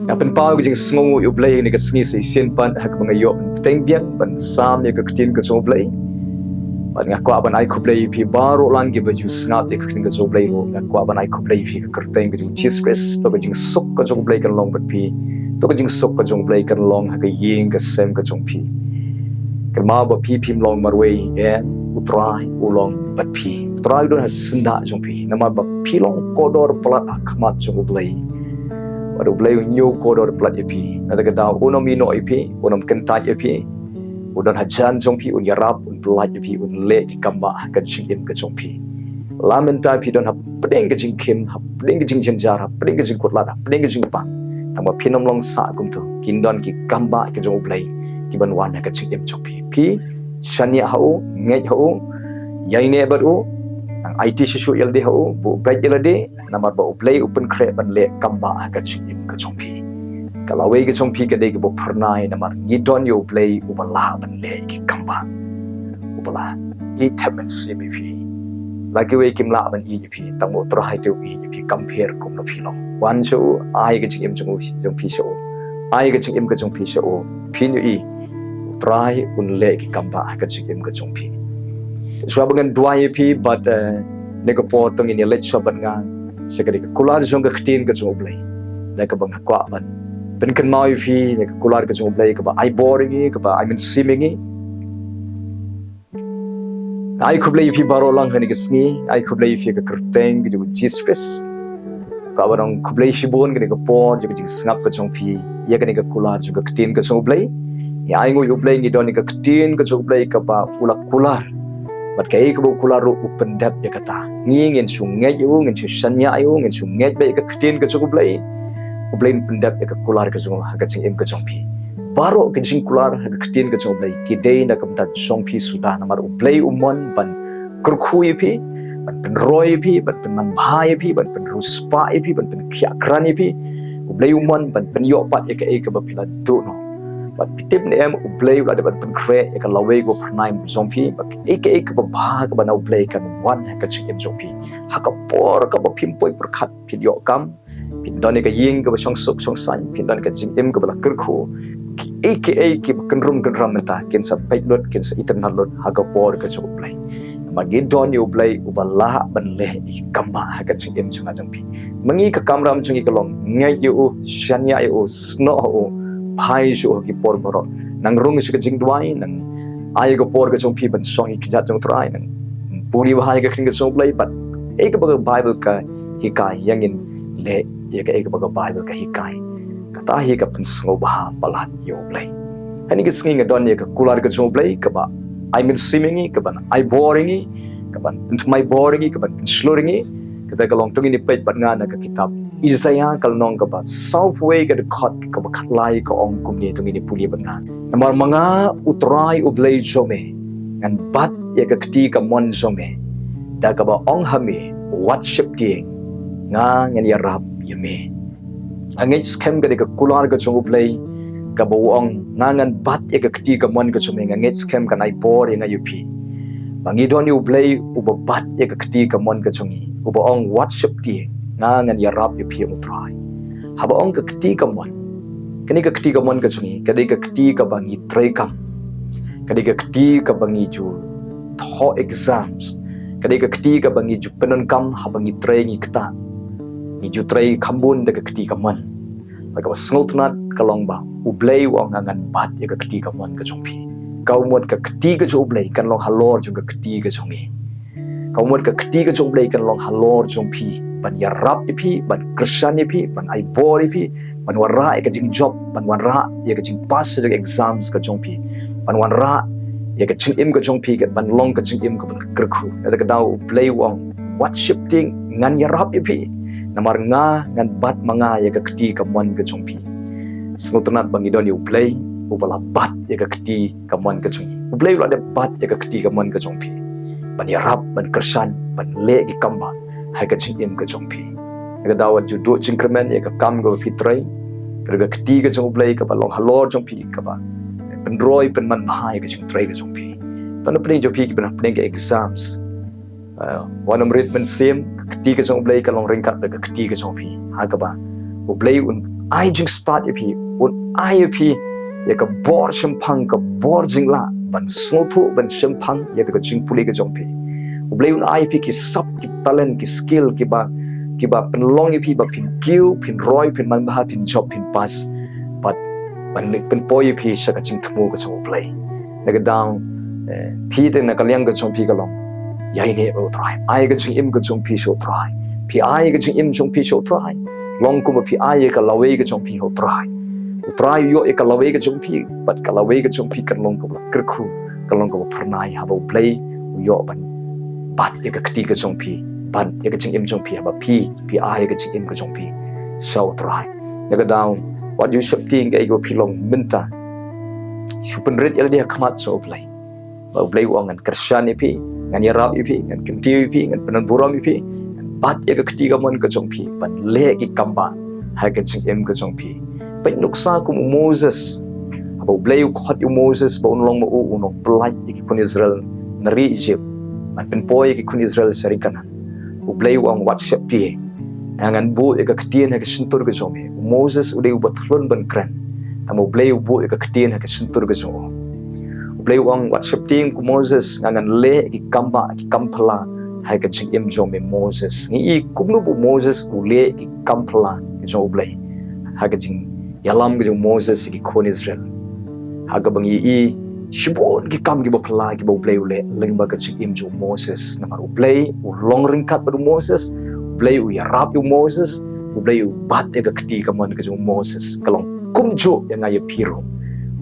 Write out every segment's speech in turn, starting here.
Apen pau jing Sngi U Blei ni ka sngi si sin pan hak bangayo teng biang pan sam ni ka ktin ka so Blei pan ngakwa ban ai khu Blei phi baro lang ki baju snap ni ka ktin ka so Blei ro ngakwa ban ai khu Blei phi ka kerteng ka jing Jesus to ka jing sok ka jong Blei kan long bat phi to ka jing sok ka jong Blei kan long ha ka ying ka sem ka jong phi kan ma ba phi phim long marwei utrai ulong bat phi utrai don ha senda jong phi nama ba phi long kodor plat akhmat jong Blei Waduh Blei new kodor plat epi nata kata unom ino epi unom kentai epi udon hajan jong pi un yarap un plat epi un le ki kamba ka jing im ka jong pi lamen ta pi don ha pedeng ka jing kim ha pedeng ka jing jenjar ha pedeng ka jing kotlat ha pedeng ka jing pa tama pinom long sa kum tu kin don ki kamba ka jong Blei ki ban wan ka jing im jong pi shania hau ngai hau yai ne baru ang IT sisu yalde hau bu bai yalde namar ba Blei open kre ban le kamba ka chim ka chongpi kalawei ka chongpi ka de ka bo pharnai namar ni don yo Blei ubala ban le ki kamba ubala ni tamen simi phi lagi we kim la ban i phi tamo tra hai tu i phi compare kum no phi long wan so ai ka chim jong phi so ai ka chim ka jong phi so phi ni i try un le ki kamba ka chim ka jong phi so bangan dua pi but negapo tong ini let so ban ngang sekali kular jong ka ktin ka jong Blei la ka bang kwa ban ben kan mau pi ne kular ka jong Blei ka ba ai boring ka ba I mean swimming ai ku Blei pi baro lang hani ka sngi ai ku Blei pi ka kerteng ka jong Jesus ka ba dong ku Blei shibon ka ne ka por jong jing snap ka jong pi ya ka ne ka kular jong ka ktin ka jong Blei ya ai ngoi U Blei ni don ni ka ktin ka jong Blei ka ba kular But kay ko kular open depth ya kata ngin sungai yo ngin sanya yo ngin sungai ba ka ktin ka jong Blei U Blei pendap ya ka kular ka jong ha ka jing im ka jong pi baro ka jing kular ha ka ktin ka jong Blei ki dei na kam ta jong pi sudah namar U Blei umon ban kurkhui pi ban pen roi pi ban pen man bhai pi ban pen ruspa pi ban pen khya krani pi U Blei umon ban pen yo pat ya ka ba pila do no But tip ni U Blei la dapat penkre ya kan lawai go pernai zompi bak ek ba bha ka banau Blei kan wan ha ka chim zompi ha ka por ka ba pimpoi perkhat video kam pin don ka ying ka ba song suk song san pin don ka jing em ka ba kerkhu ek ki kan rum menta ken sa pilot ken sa internal lot ha ka por ka chim Blei magi don U Blei u ba la ban le I kamba ha ka chim chung zompi mangi ka kamram chung ka long ngai yu shanya yu sno Pai so ki por boro nang rung si ka Jingduwai nang ai ka por ka chong pi ban song I kijat chong try nang puri bahai ka kring ka chong Blei but ek ba Bible ka hikai yangin le ya ka ek ba Bible ka hikai kata hi ka pan sngo bah palat yo Blei hani ka sngi don ya ka kular ka chong Blei ka ba I mean swimming ka ban I boring ka ban into my boring ka ban slurring ka ka long tung ni pet bat nga na ka kitab Isaiah kalnong ka ba southway ka de khot ka ba khlai ka ong kum ni tung ni puli ban nga namar mga utrai U Blei jome ngan bat ya ka kti ka mon jome da ka ba ong hami worship ting nga ngan ya rap yame angit scam ka de ka kular ka jong U Blei ka ba ong nga ngan bat ya ka kti ka mon ka jome ngit scam ka nai por nga UP Bangidon U Blei uba bat ya ka kti ka mon ka jongi uba ong worship ting nga ngan ya rap yu pi utrai haba ong ka kti ka mon kani ka kti ka mon ka chungi kadi ka kti ka bangi trai kam kadi ka kti ka bangi ju tho exams kadi ka kti ka bangi ju penon kam habangi trai ngi kta ni ju trai khambun da ka kti ka mon ba ka snotnat ka long ba U Blei wa ngan bat ya ka kti ka mon ka chung pi kau mod ka kti ka U Blei kan long halor ju ka kti ka chungi kau mod ka kti ka U Blei kan long halor chung pi ban ya rap pi ban Christian pi ban ai bor pi ban warra ka jing job ban warra ya ka jing pass the exams ka jong pi ban warra ya ka jing im ka jong pi ka ban long ka jing im ka ban kerkhu da ka dau Blei wong worship ting ngan ya rap pi namar nga ngan bat manga ya ka kti ka mon ka jong pi sngotanat bangidon U Blei ubala bat ya ka kti ka mon ka jong U Blei la de bat ya ka kti ka mon ka jong pi ban ya rap ban Christian ban le ki kamba hai ka ching im ka jong pi ka dawa ju do increment ya ka kam go pitrai ka kti ka jong Blei ka ba long halor jong pi ka ba pen roi pen man bhai ka jing trai ka jong pi tan pning jo pi ki ban pning ka exams wanam rit men sim kti ka jong Blei ka long ringkat ka kti ka jong pi ha ka ba U Blei un ai jing start yapi un ai yapi ya ka bor shempang ka bor jingla ban snotho ban shempang ya ka jing puli ka jongpi ublei un ai yapi ki sub ki talent ki skill ki ba penlong yapi ba pin kiu pin roi pin man ba pin job pin pas but ban lik pin poi yapi sha ka jing thmu ka jong ublei na ka down phi te na ka liang ka jong pi ka long yai ne o try ai ka jing im ka jong pi so try pi ai ka jing im jong pi so try long kuma pi ai ka lawe ka jong pi ho try yo e ka lawe ka jong pi but ka lawe ka jong pi kan long ko kerku ka long ko pernai ha bo play yo ban bat e ka kti ka jong pi ban e ka jing im jong pi ha ba pi ai ka jing im ka jong pi so try na ka down what you should think ka go pi long bynta super red ya dia khamat so play ba play wang an kersan pi ngan ya rap pi ngan kentiu pi ngan penan buram pi bat ya ka kti ka mon ka jong pi ban le ki kamba ha ka jing im ka jong pi pai nuksa ku Moses abo blei khot yu Moses ba unlong mo unong plai ki kun Israel nari Egypt man pen poi ki kun Israel sarikana u blei wang WhatsApp ti angan bu e ka ktien ha ka sintur ka jome Moses u dei bat hlon ban kran amo blei bu e ka ktien ha ka sintur ka jome u blei wang WhatsApp ti ku Moses angan le ki kamba ki kampala ha ka jing im jome Moses ngi kumnu bu Moses u le ki kampala ki jome blei ha ka jing yalam ke Moses ki kon Israel haga bangi i shibon ki kam ki bapla ki play ule lingba ka chim jo Moses namar u play u long ring kat ba Moses play u yarap u Moses u play u bat e ka kti ka man ka jo Moses kalong kumjo yang ay piro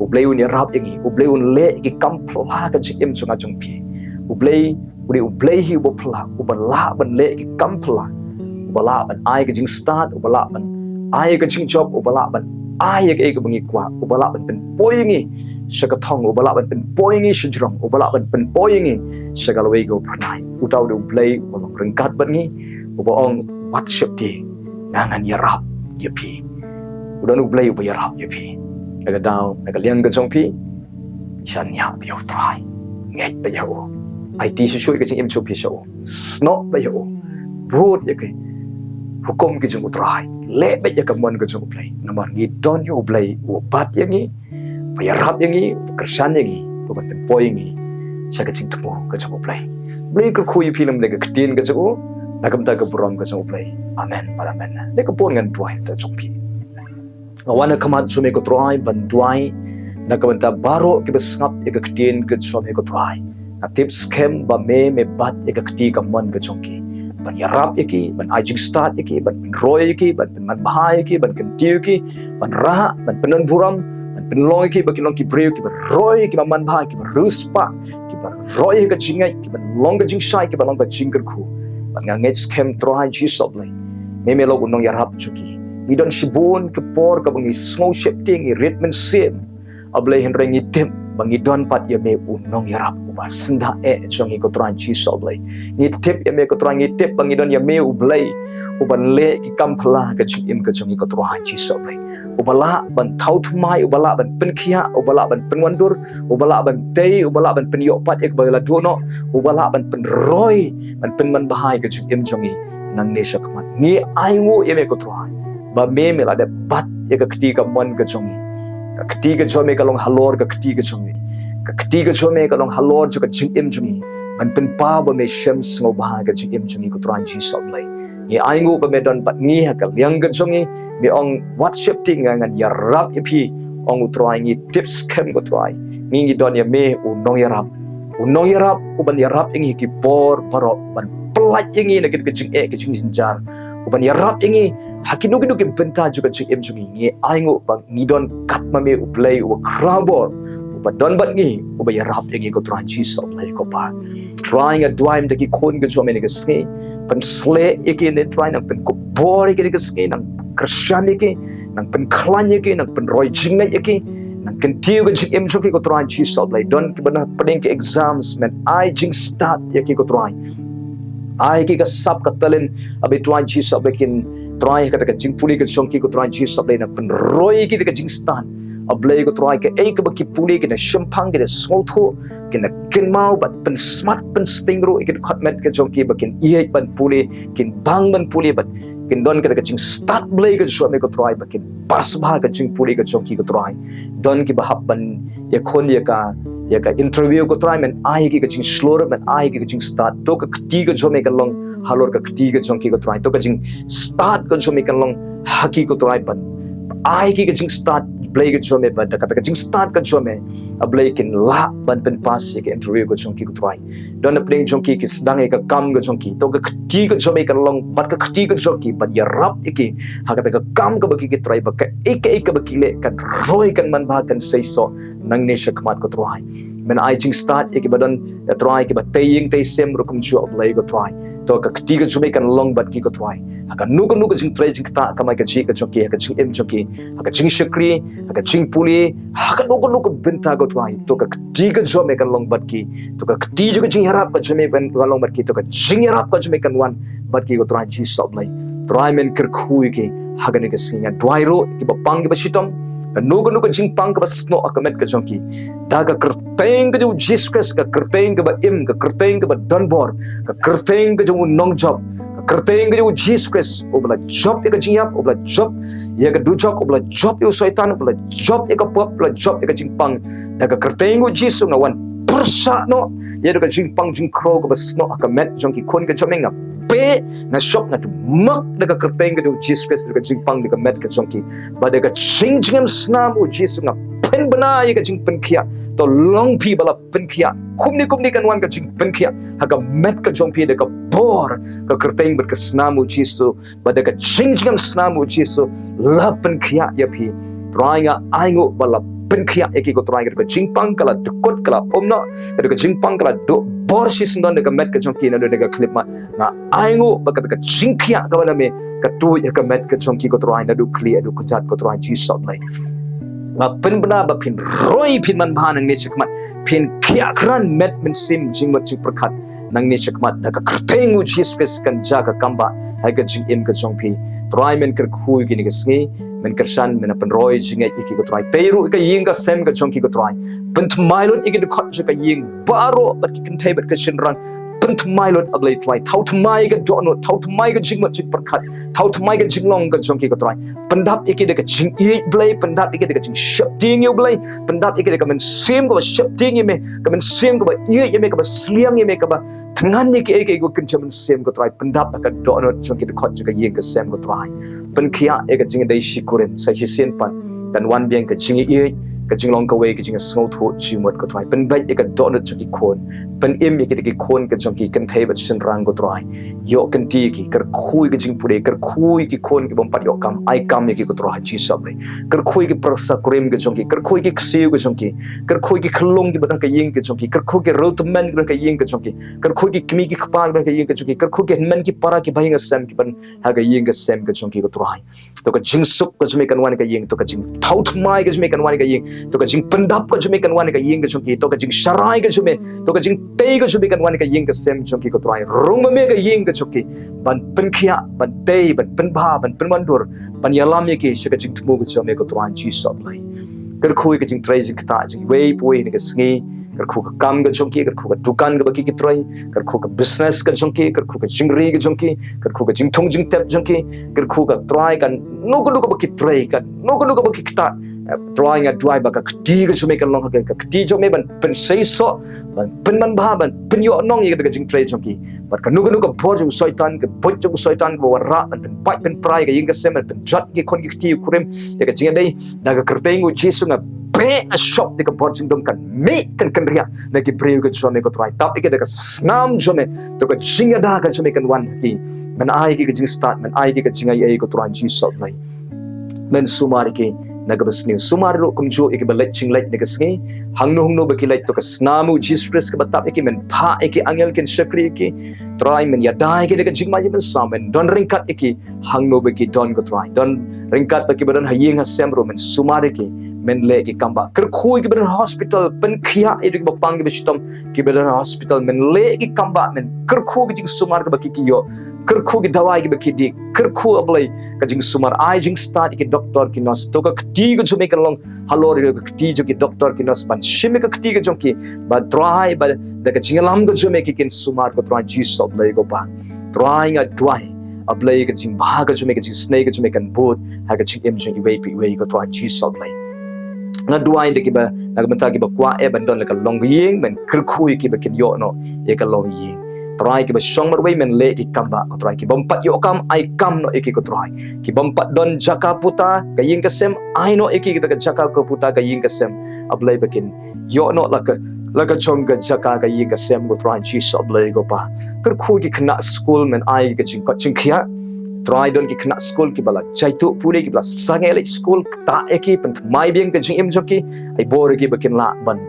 u play u yarap yang u play u le ki kam pla ka chim jo ngajong pi u play hi bapla u bala ban le ki kam pla u bala ban ai ka jing start u bala ban ai ka jing job u bala ban ai ka bangi kwa ubala ban pen poingi shakathong ubala ban pen poingi shujrong ubala ban pen poingi shagalwe go pranai utaw de play ulong ringkat bangi ubong WhatsApp ti nangan yarap yapi udan play uba yarap yapi naga daw naga liang ka jong pi chan ya bio try ngai ba yo IT shu ka jing im chu pi so snot ba yo broad ya kai hukum ki jung try le ba ya kamon ko jong play namar ngi don yo play u bat yangi bayarap yangi kersan yangi ko ban poy yangi sa ka ching tumo ko jong play play ko khu film le ka ktin ka jo nakam ta ka puram ka jong play amen amen le ko pon ngan twai ta jong pi awana kamat sume ko try ban twai nakam ta baro ki besngap e ka ktin ka sume ko try na tips kem ba me bat e ka kti ka mon ka jong ki ban yarap yaki ban ajing start yaki ban roy yaki ban man bahai yaki ban kentiu yaki ban ra ban penon buram ban penlong yaki ban kilong ki breu ki ban roy yaki ban man bahai ki ban ruspa ki ban roy ka jingai ki ban long ka jing shai ki ban long ka jing kerku ban nganget scam try jisop lai me lo unong yarap chuki we don shibun ke por ka bangi snow shifting i ritmen sim ablai hen rengi tem bangi don pat ya me unong yarap uba senda jong i ko tran jisop lai ni tip ya me ko tran ni tip bangi don ya me u blai uban le ki kampla ka jing im ka jong i ko tran jisop lai ubala ban thau thmai ubala ban penkhia ubala ban penwandur ubala ban tei ubala ban penyok pat ek bagala dono ubala ban penroy ban penman bahai ka jing im jong i nang ne sakmat ni aingu ya me ko tran ba me la de bat ya ka kti ka mon ka jong i ka kti ka jome ka long halor ka kti ka jong i ka kti ka jome ka long halor ju ka jing im jong i ban pen pa ba me shem sngo bahai ka jing im jong i ko tran jisop lai ni aingu ba me don pat ni ha ka liang ka jong i me ong WhatsApp ting ngan yarap ipi ong utrai ni tips kem ko trai ni don ya me unong yarap uban yarap ingi ki por paro ban pelat ingi lagi ke jing jinjar uban yarap ingi hakinu ki benta juga jing em jing ni aingu bang ni don kat ma me uplay u krabor uban don bat ni uban yarap ingi ko trai jisop lai ko pa trying a dwime de ki kon ke jome ni ke ske pen sle iki ne try nang pen ko bor iki ke ske nang kersan iki nang pen klan iki nang pen roy jingai iki nang kentiu ke jing em joki ko try jisop lai don ki bana pedeng ke exams men I jing start iki ko try ai ki ka sap ka talen abi try jisop bekin try ka ta jing puli ke jong ki ko try jisop lai nang pen roy iki ke jing start ablay ko try ke ei ka ba ki puli ke na shempang ke na smotho ke na kin mau bat pen smart pen stingro ke khotmet ke jong ki ba kin iai ban puli kin bang ban puli bat kin don ka jing start blei ka jua me ko try ba kin pas ba ka jing puri ka jong ki ko try don ki ba hab ban ya khon ya ka interview ko try men ai ki ka jing slor men ai ki ka jing start to ka ti ka jome ka long halor ka ti ka jong ki ko try to ka jing start ka jome ka long haki ko try ban ai ki ka jing start blei ka jome ba da ka jing start ka jome a blei kin la ban pen pas ka interview ko jong ki ko try don a pling jong ki sedang ka kam ka jong ki to ka ti ka jome ka long bat ka ti ka jong ki ban ya rap iki ha ka kam ka ba ki try ba ka ik ba ki le kan roi kan man ba kan sei so nang ne shakmat ko try men ai jing start iki ba don try ki ba taying tay sem ro kum chu blei ko try to ka ti ka jome kan long bat ki ko try ha ka nu ka jing try jing ta ka mai ka ji ka jong ki ha ka jing em jong ki ha ka jing shakri ha ka jing puli ha ka nu ka bynta ko try to ka ti ka jome kan long bat ki to ka ti ka jing harap ka jome kan long bat ki to ka jing harap ka jome kan wan bat ki ko try ji so blei try men ker khui ki ha ka ne ka sinya try ro ki ba pang ki ba shitom nu ka jing pang ka ba sno akamet ka jong ki da ka kerteng ka jo Jesus ka kerteng ka ba im ka kerteng ka ba donbor ka kerteng ka jo nong job ka kerteng ka jo Jesus obla job ka jing yap obla job ya ka du job obla job yo shaitan obla job ka pop obla job ka jing pang da ka kerteng ko Jesus ngawan persa no ya ka jing pang jing kro ka ba sno akamet jong ki kon ka jomenga pe na shop na tu mak daga kerteng ka Jesus daga jing pang daga met ka jong ki ba daga jing jingam snam o Jesus nga pen bana ye ka jing pen kia to long pi bala pen kia kumni kan wan ka jing pen kia haga met ka jong pi daga bor ka kerteng ber ka snam o Jesus ba daga jing jingam snam o Jesus la pen kia ya pi trying aingo bala pen kia eki ko trying ka jing pang kala dukot kala omna daga jing pang kala do bor si sindon daga met ka jong ki na daga clip ma na aingo baka daga jing kia ka bana me ka tu ya ka met ka jong ki ko trying na du clear du ko chat ko trying ji shop lai ma pen bana ba pin roi pin man bhanang ne chikmat pin kia kran met min sim jing mat chik prakhat nang ne chikmat daga kerteng u Jesus kan Jaka kamba hai ka jing im ka jong pi try men ker khui ki ni ka sngi men kersan men pen roi jingai iki ko try teiru ka ying ka sem ka jong ki ko try pen mailot iki de khot ka ying baro bat ki kan thai bat ka shin ran pen mailot ablai try thau thmai ka dono thau thmai ka jing mat chik prakhat thau thmai ka jinglong ka jong ki ko try pendap iki de ka jing U Blei pendap iki de ka jing Sngi U Blei pendap iki de ka men sem ka Sngi me ka men sem ka ye me ka sliang ye me ka thangan ni ki ek ko kin chamen sem ko try pendap ka dono jong ki de khot ka ying ka sem ko try pen khia ek ka jing dai shikurim sa hi sen pan kan wan biang ka jing ye ka jing long ka we ka jing Sngi chi mot ko try pen bai ek ka dono jong ki khon pen im ye ki khon ka jong ki kan thai ba chen rang ko try yo kan ti ki kar khui ka jing pure kar khui ki khon ki bom pat yo kam ai kam ye ki ko try chi sab le kar khui ki prasa kurim ka jong ki kar khui ki ksiu ka jong ki kar khui ki khlong ki ba ka ying ka jong ki kar khui ki rotman ka ying ka jong ki kar khui ki kmi ki khpa ka ying ka jong ki kar khui ki men ki para ki bhai nga sem ki ban ha ka ying ka sem ka jong ki ko try to ka jing sup ka jme kan wan ka ying to ka jing thaut mai ka jme kan wan ka ying to ka jing pendap ka jme kan wan ka ying ka jong ki to ka jing sharai ka jme to ka jing tei ka jme kan wan ka ying ka sem jong ki ko try rung me ka ying ka jong ki ban pen khia ban tei ban pen bha ban pen wan dur ban yalam ye ki shi ka jing thmu ka jme ko try ji sab lai kar khui ka jing trai jing ta jing wei poi ni ka sngi kar khu ka kam ka jong ki kar khu ka dukan ka ba ki trai kar khu ka business ka jong ki kar khu ka jing ri ka jong ki kar khu ka jing thong jing tep jong ki kar khu ka try kan no ko ba ki trai kan no ko ba ki ta drawing a drive ba ka kti ka jome kan long ka kti jome ban pen sei so ban pen man ba ban pen yo nong ye ka jing trai jong ki but ka nu ka bo jong soitan ka bo jong soitan bo ra ban pai pen prai ka ying ka sem pen jat ki kon ki kti kurim ye ka jing dai da ka kerteng u Jesus nga pe a shop de ka bo jing dom kan me kan ria na ki breu ka jome ko try tap ke de ka snam jome to ka jing da ka jome kan wan ki man ai ki ka jing start man ai ki ka jing ai ko try Jesus lai men sumar ki nagabas ni sumaro kumjo ek balet ching light ne kasngi hangno hangno baki light to kasnamu Jesus ka batap ek men pha ek angel ken shakri ek try men ya dai ke de jingma men samen don ringkat ek hangno baki don ko try don ringkat baki badan hayeng hasemro men sumare ki men le ki kamba ker khoi ki badan hospital pen khia edu ki bapang ki bestom ki badan hospital men le ki kamba men ker khu ki jing sumar ka baki ki yo ker khu ki dawai ki baki dik ker khu ablai ka jing sumar ai jing start ki doctor ki nos to ka ti ko jume kan long halor ka ti jo ki doctor ki nos ban shime ka ti ka jong ki ba dry ba da ka jing lam ko jume ki kin sumar ko try ji sob lai go ba drying a dry ablay ka jing baga jume ka jing snake ka jume kan boot ha ka jing em jing iwe ko try Jesus ablay nga duai de kiba nagbanta kiba kwa e bandon la ka long ying men kirkhui kiba kin yo no e ka long ying try kiba shong mar men le ki kamba ko try kiba empat yo kam ai kam no eki ko try kiba empat don jaka puta ka ying ka sem ai no eki kita ka jaka ko puta ka ying ka sem ablay bakin yo no la ka chong ka jaka ka ying ka sem ko try Jesus ablay go pa kirkhui ki khna school men ai ka jing ko jing khia try don ki kena school ki bala jaitu pule ki bala sangele school ta eki pen mai biang ke jing em joki ai bor ki bakin la ban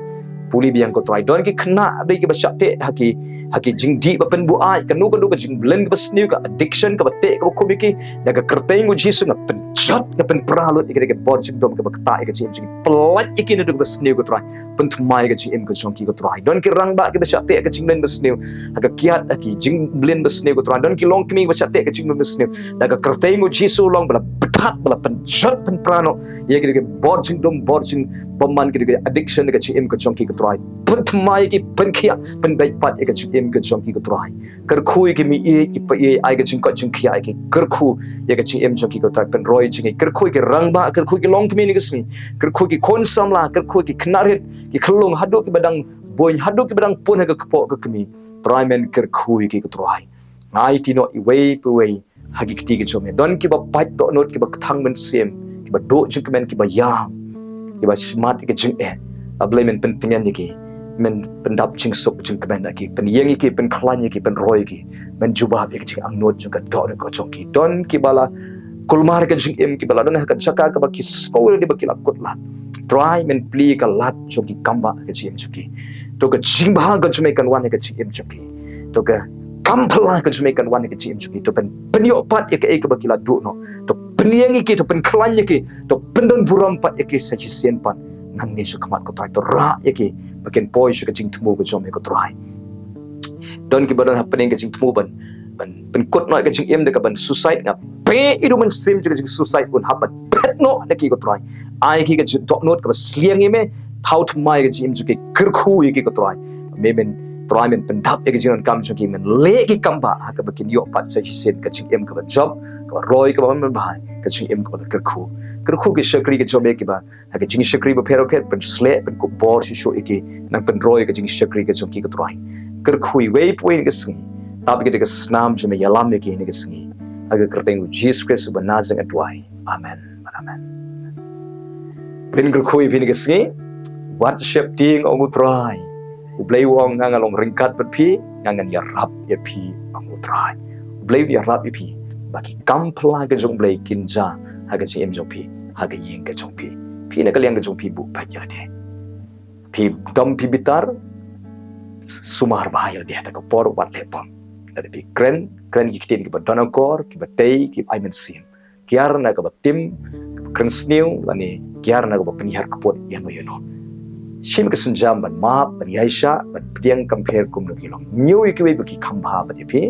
puli biang ko try don ki kena be ki basate haki jing di ba pen bu ai kanu ka jing blend ka snew ka addiction ka bate ka ko biki daga kerteng uji su ngap pen chat na pen pralut ki ke bor jing dom ka bakta ka jing jing plat iki ne ka snew ko try pen mai ka jing em ka joki ko try don ki rang ba ki basate ka jing blend ba snew haka kiat haki jing blend ba snew ko try don ki long kmi basate ka jing ba snew daga kerteng uji su long bala betat bala pen chat pen prano ye ki ke bor jing dom bor jing paman ki ke addiction ka jing em ka joki try pen mai ki pen khia pen bai pat ka jing em ka joki ko try kar khui ki mi e ki pa e ai ka jing ka jing khia ki kar khu ye ka jing em joki ko try pen roi jing kar khui ki rang ba kar khui ki long kmi ni ka sni kar khui ki kon sam la kar khui ki knaret ki khlung hadu ki badang boin hadu ki badang pon ka kpo ka kmi try men kar khui ki ko try ai ti no i wei pu wei hagi kti ki chome don ki ba pat to not ki ba thang men sem ki ba do jing men ki ba yang ki ba smart ki jing e ablay men pentingan ki men pendap jing sok jing kemen ki pen yang ki pen klan ki pen roi ki men jubab ki jing ang not jing ka do ko chong ki don ki bala kulmar ka jing em ki bala don ka jaka ka ba ki skool di ba ki la kot la try men pli ka lat chong ki kamba ka jing chuki to ka jing ba ka jume kan wan ka jing em chuki to ka kampala ka jume kan wan ka jing em chuki to pen penyo pat ka e ka ba ki la du no to penyang ki to pen klan ki to pendon buram pat ki sa chi sen pat nang ni su kamat ko try to ra ki bakin poi su ka jing tmu ko jom ko try don ki badan happening ka jing tmu ban pen kot no ka jing em de ka ban suicide nga pe idu men sim ka jing suicide pun hapat pet no da ki ko try ai ki ka jing dot note ka sliang me how to mai ka jing ki kirkhu ki ko try me men try men pen dap ka jing kam ki men le ki kamba ha ka bakin yo pat sa sen ka jing em ka job ka roi ka ban ban ka jing em ka kirkhu ki shakri ka job ki ba ha ka jing shakri ba pero pen sle pen ko bor si sho ki nang pen roi ka jing shakri ka jong ki ka try kirkhu wei point ka sing tap ki ka snam jume yalam ki ni ka sing aga kerteng Jesus Christ ba nazang atwai amen amen pen kirkhu pi ni ka sing worship ting ong try u blei wong ngang along ringkat pat pi ngang ya rap ya pi ong try blei ya rap ya pi baki kampla ka jong blei kinja ha ka jing em jong pi ha ka ying ka jong pi na ka liang ka jong pi bu pa ya de pi dom pi bitar sumar bahaya dia ta ka por wat lepam ada pi kren ki kitin ki ba donakor ki ba tei ki ai men sim kiar na ka ba tim kren snew lani kiar na ka ba penihar kapot yan mo yun shim ka senjam ban map ban yaisha ban pediang compare kum no kilong new ki we ki khamba ba pi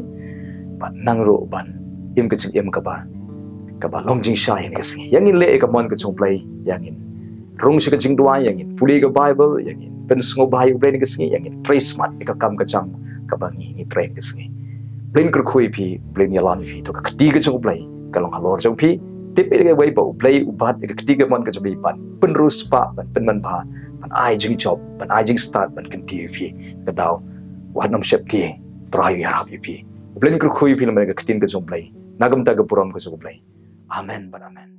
ban nangro ban im ka jing em ka ba longjing sha yan ka sing yang in le ka mon ka jong play yang in rung shi ka jingduwai yang in puli ka bible yang in pen sngo bai u brain ka sing yang in trace smart ka kam ka jam ka ba ni train ka sing blin kur khui pi blin ya lan pi to ka kti ka jong play ka long halor jong pi tip ka wei ba u play u bat ka kti ka mon ka jong ban pen rus pa ban pen man ba ban ai jing job ban ai jing start ban kan ti pi ka daw wa nam shep ti try ya rap pi blin kur khui pi la ka ktin ka jong play nagam ta ka puram ka jong play amen ban amen